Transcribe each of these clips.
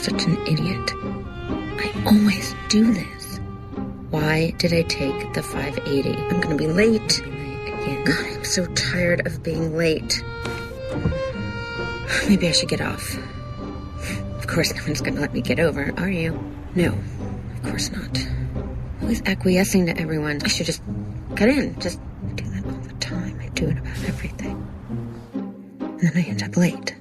such an idiot. I always do this. Why did I take the 580? I'm gonna be late. Again. God, I'm so tired of being late. Maybe I should get off. Of course, no one's gonna let me get over, are you? No, of course not. Always acquiescing to everyone. I should just cut in. Just do that all the time. I do it about everything. And then I end up late.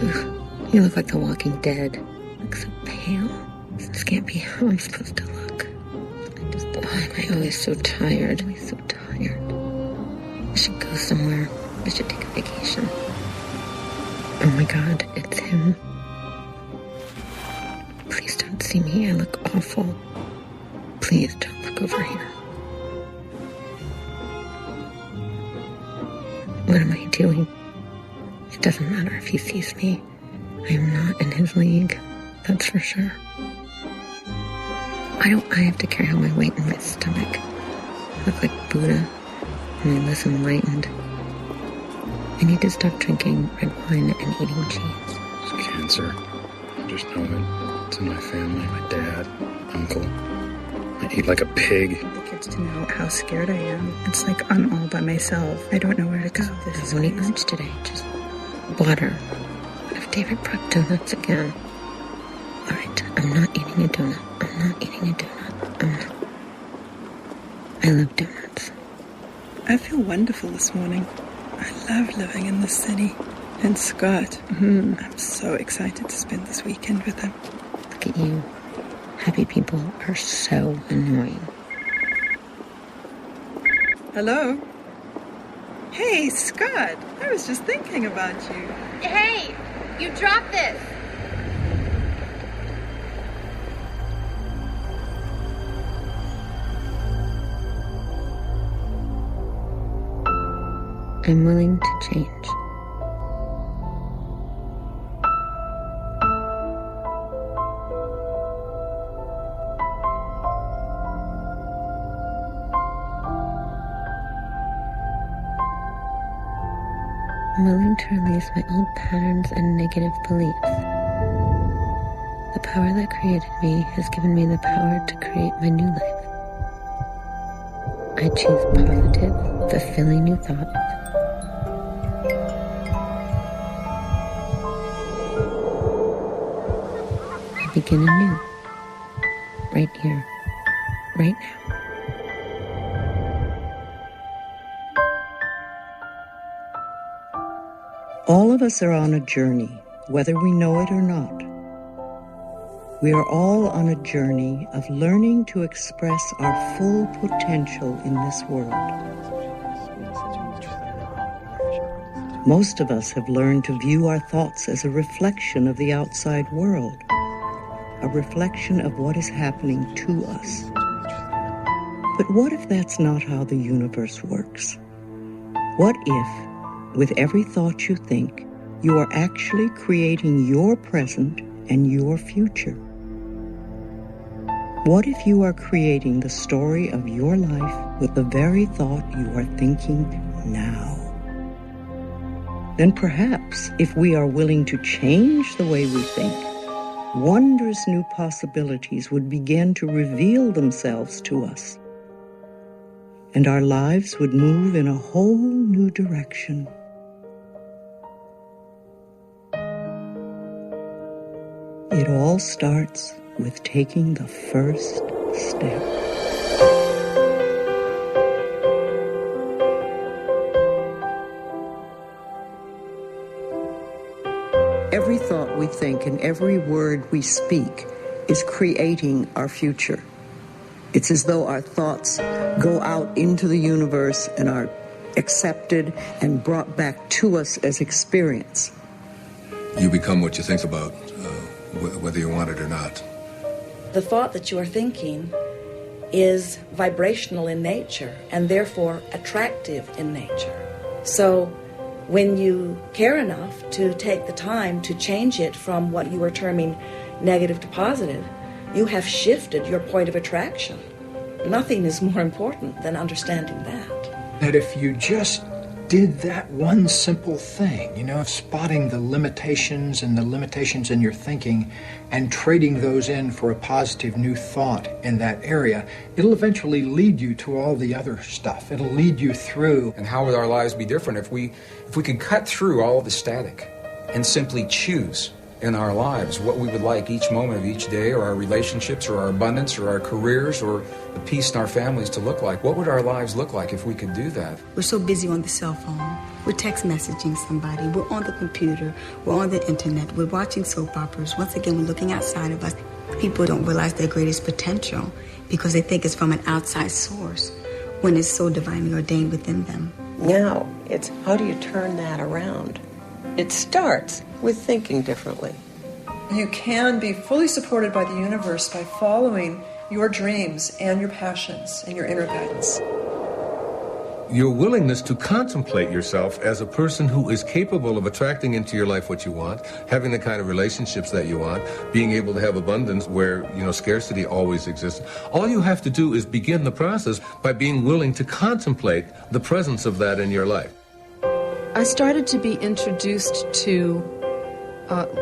Ugh, you look like the Walking Dead. You look so pale. This can't be how I'm supposed to look. I'm always so tired. I should go somewhere. I should take a vacation. Oh my God, it's him. Please don't see me. I look awful. Please don't look over here. What am I doing? It doesn't matter if he sees me. I am not in his league. That's for sure. I have to carry all my weight in my stomach. I look like Buddha, and I less enlightened. I need to stop drinking red wine and eating cheese. It's cancer. I just know it. It's in my family, my dad, uncle. I eat like a pig. The kids to know how scared I am. It's like I'm all by myself. I don't know where to go. I won't eat lunch today. Just water. What if David brought donuts again? All right, I'm not eating a donut. I'm not. I love donuts. I feel wonderful this morning. I love living in the city. And Scott, I'm so excited to spend this weekend with him. Look at you. Happy people are so annoying. Hello? Hey, Scott. I was just thinking about you. Hey, you dropped this. I'm willing to change. I'm willing to release my old patterns and negative beliefs. The power that created me has given me the power to create my new life. I choose positive, fulfilling new thoughts. I begin anew, right here, right now. All of us are on a journey, whether we know it or not. We are all on a journey of learning to express our full potential in this world. Most of us have learned to view our thoughts as a reflection of the outside world, a reflection of what is happening to us. But what if that's not how the universe works? What if, with every thought you think, you are actually creating your present and your future? What if you are creating the story of your life with the very thought you are thinking now? Then perhaps, if we are willing to change the way we think, wondrous new possibilities would begin to reveal themselves to us, and our lives would move in a whole new direction. It all starts with taking the first step. Every thought we think and every word we speak is creating our future. It's as though our thoughts go out into the universe and are accepted and brought back to us as experience. You become what you think about, whether you want it or not. The thought that you are thinking is vibrational in nature and therefore attractive in nature. So when you care enough to take the time to change it from what you were terming negative to positive, you have shifted your point of attraction. Nothing is more important than understanding that. That if you just did that one simple thing, you know, spotting the limitations and the limitations in your thinking and trading those in for a positive new thought in that area, it'll eventually lead you to all the other stuff. It'll lead you through. And how would our lives be different if we could cut through all of the static and simply choose in our lives what we would like each moment of each day, or our relationships, or our abundance, or our careers, or the peace in our families to look like? What would our lives look like if we could do that? We're so busy on the cell phone. We're text messaging somebody. We're on the computer. We're on the internet. We're watching soap operas. Once again, we're looking outside of us. People don't realize their greatest potential because they think it's from an outside source when it's so divinely ordained within them. Now, it's how do you turn that around? It starts with thinking differently. You can be fully supported by the universe by following your dreams and your passions and your inner guidance. Your willingness to contemplate yourself as a person who is capable of attracting into your life what you want, having the kind of relationships that you want, being able to have abundance where, you know, scarcity always exists. All you have to do is begin the process by being willing to contemplate the presence of that in your life. I started to be introduced to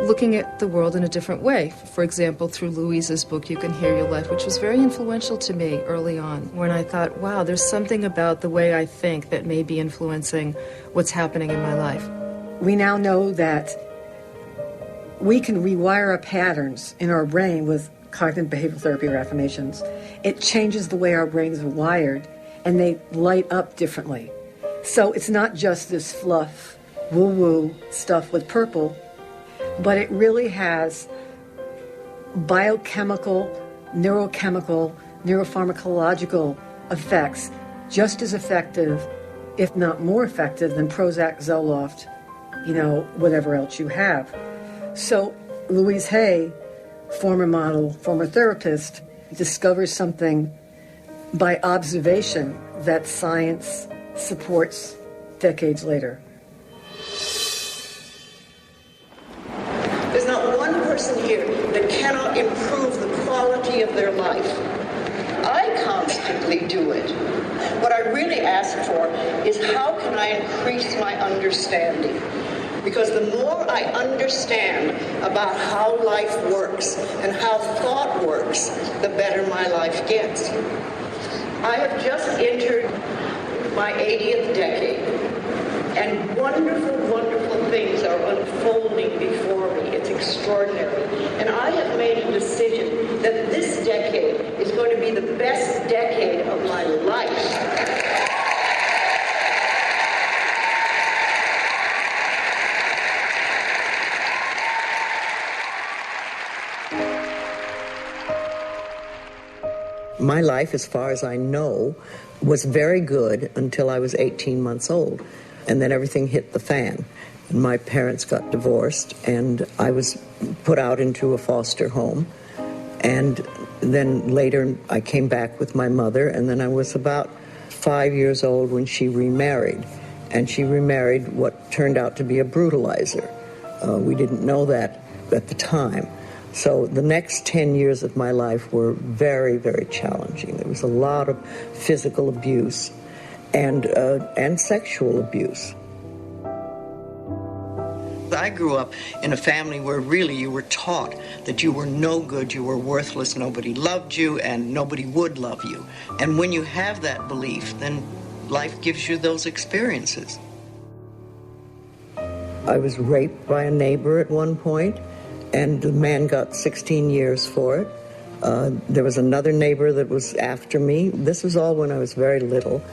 looking at the world in a different way. For example, through Louise's book, You Can Heal Your Life, which was very influential to me early on, when I thought, wow, there's something about the way I think that may be influencing what's happening in my life. We now know that we can rewire our patterns in our brain with cognitive behavioral therapy or affirmations. It changes the way our brains are wired, and they light up differently. So it's not just this fluff, woo-woo stuff with purple, but it really has biochemical, neurochemical, neuropharmacological effects just as effective, if not more effective, than Prozac, Zoloft, you know, whatever else you have. So Louise Hay, former model, former therapist, discovers something by observation that science supports decades later. There's not one person here that cannot improve the quality of their life. I constantly do it. What I really ask for is how can I increase my understanding? Because the more I understand about how life works and how thought works, the better my life gets. I have just entered my 80th decade, and wonderful, wonderful things are unfolding before me. It's extraordinary. And I have made a decision that this decade is going to be the best decade of my life. My life, as far as I know, was very good until I was 18 months old. And then everything hit the fan. And my parents got divorced, and I was put out into a foster home. And then later I came back with my mother, and then I was about 5 years old when she remarried. And she remarried what turned out to be a brutalizer. We didn't know that at the time. So the next 10 years of my life were very, very challenging. There was a lot of physical abuse and sexual abuse. I grew up in a family where really you were taught that you were no good, you were worthless, nobody loved you, and nobody would love you. And when you have that belief, then life gives you those experiences. I was raped by a neighbor at one point, and the man got 16 years for it. There was another neighbor that was after me. This was all when I was very little.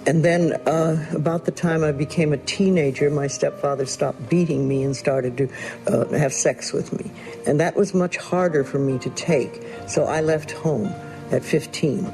And then about the time I became a teenager, my stepfather stopped beating me and started to have sex with me. And that was much harder for me to take. So I left home at 15.